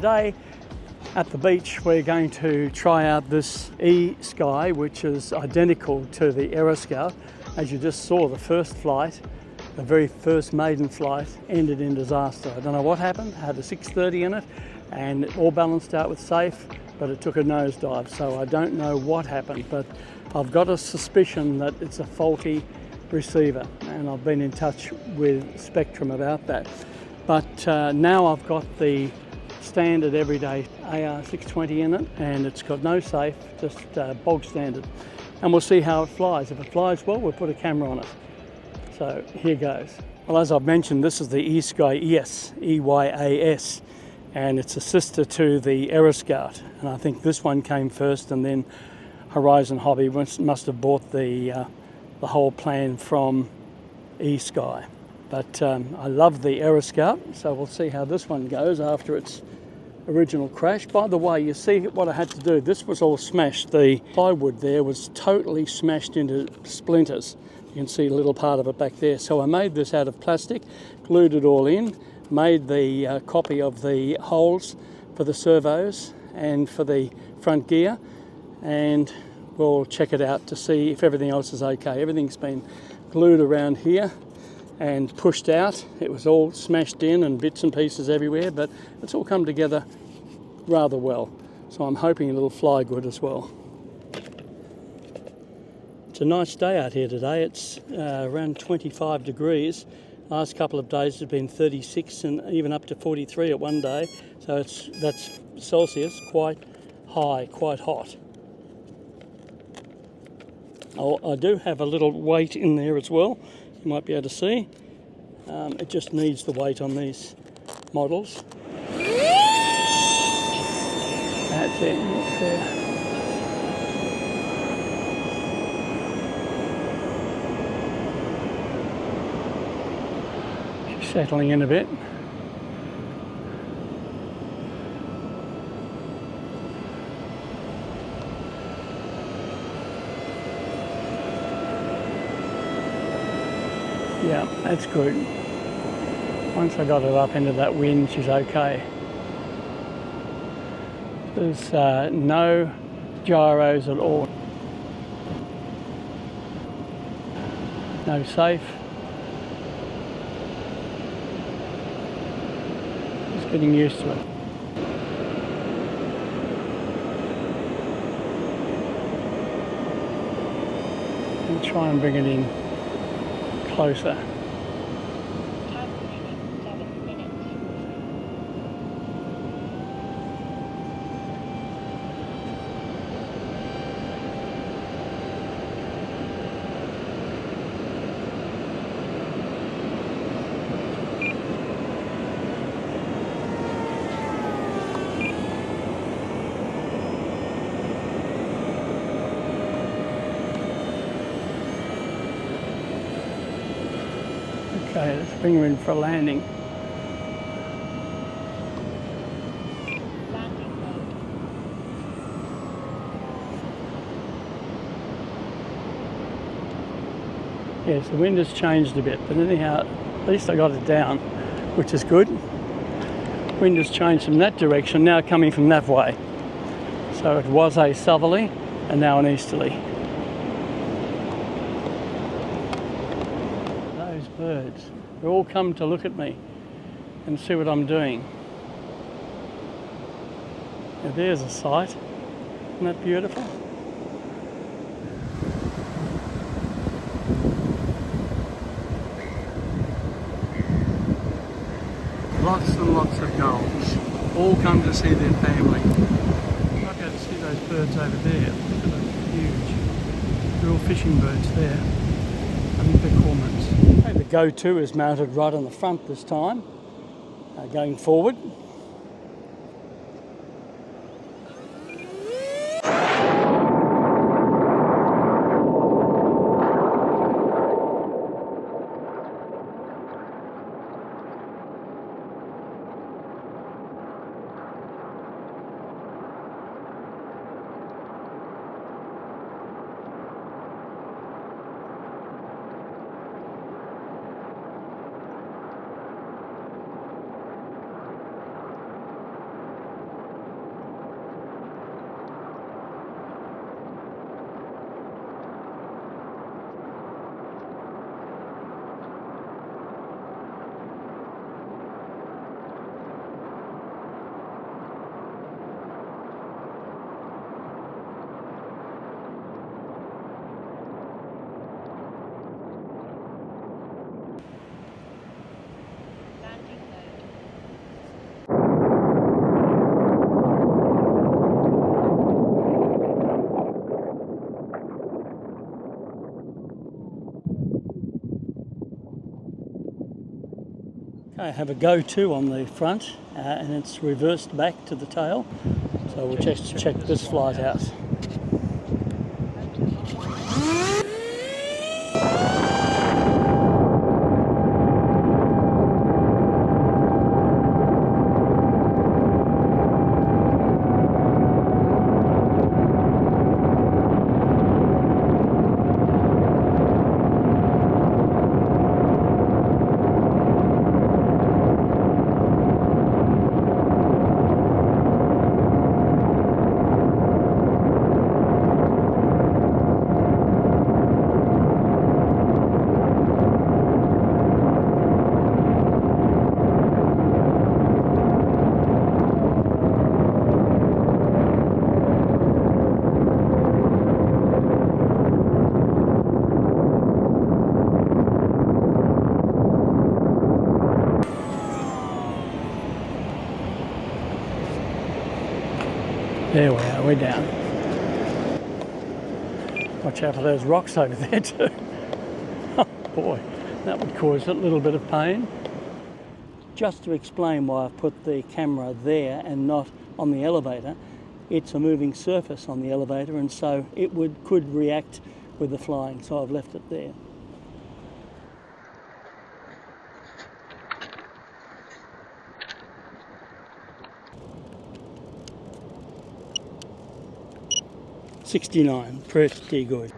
today at the beach we're going to try out this Esky, which is identical to the Aeroscout. As you just saw, the first flight, the very first maiden flight, ended in disaster. I don't know what happened. It had a 630 in it and it all balanced out with safe, but it took a nosedive, so I don't know what happened, but I've got a suspicion that it's a faulty receiver, and I've been in touch with Spektrum about that. But now I've got the standard everyday AR620 in it, and it's got no safe, just bog standard. And we'll see how it flies. If it flies well, we'll put a camera on it. So here goes. Well, as I've mentioned, this is the Esky Eyas, E-Y-A-S, and it's a sister to the Aeroscout. And I think this one came first, and then Horizon Hobby must have bought the whole plan from Esky. But I love the Aeroscout, so we'll see how this one goes after its original crash. By the way, you see what I had to do. This was all smashed. The plywood there was totally smashed into splinters. You can see a little part of it back there. So I made this out of plastic, glued it all in, made the copy of the holes for the servos and for the front gear, and we'll check it out to see if everything else is okay. Everything's been glued around here and pushed out. It was all smashed in and bits and pieces everywhere, but it's all come together rather well. So I'm hoping it'll fly good as well. It's a nice day out here today. It's around 25 degrees. Last couple of days have been 36 and even up to 43 at one day. So that's Celsius, quite high, quite hot. I do have a little weight in there as well. You might be able to see. It just needs the weight on these models. That's it, look there. She's settling in a bit. Yeah, that's good. Once I got it up into that wind, she's okay. There's no gyros at all. No safe. Just getting used to it. And try and bring it in closer. Okay, let's bring her in for a landing. Yes, the wind has changed a bit, but anyhow, at least I got it down, which is good. Wind has changed from that direction, now coming from that way. So it was a southerly and now an easterly. Those birds, they all come to look at me and see what I'm doing. Now there's a sight. Isn't that beautiful? Lots and lots of gulls, all come to see their family. You might be able to see those birds over there. Look at those huge, real fishing birds there. I think they're cormorants. Okay, the go-to is mounted right on the front this time, going forward. I have a go-to on the front and it's reversed back to the tail. So we'll just check this flight out. There we are, we're down. Watch out for those rocks over there too. Oh boy, that would cause a little bit of pain. Just to explain why I've put the camera there and not on the elevator, it's a moving surface on the elevator and so it could react with the flying, so I've left it there. $69, pretty good.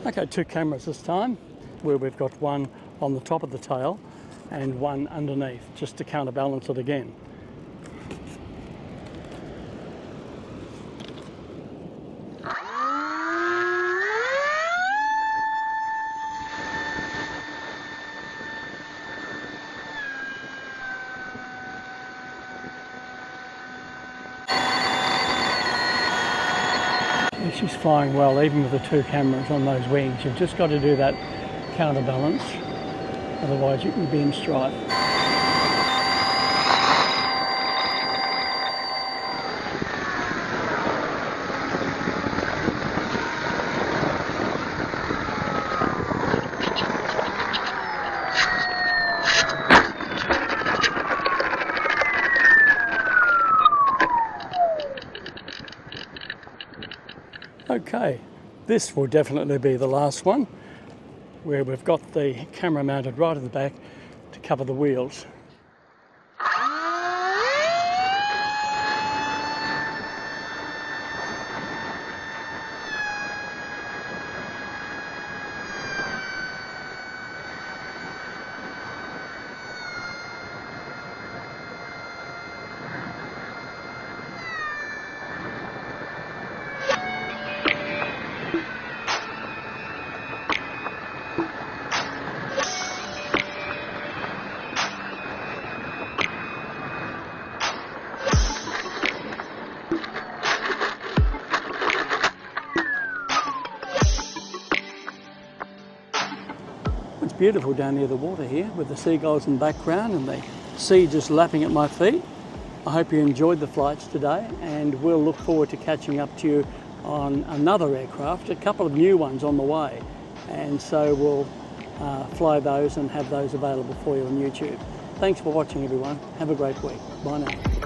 Okay, two cameras this time, where we've got one on the top of the tail and one underneath, just to counterbalance it again. She's flying well, even with the two cameras on those wings. You've just got to do that counterbalance, otherwise you can be in strife. Okay, this will definitely be the last one, where we've got the camera mounted right at the back to cover the wheels. It's beautiful down near the water here with the seagulls in the background and the sea just lapping at my feet. I hope you enjoyed the flights today, and we'll look forward to catching up to you on another aircraft, a couple of new ones on the way, and so we'll fly those and have those available for you on YouTube. Thanks for watching everyone. Have a great week. Bye now.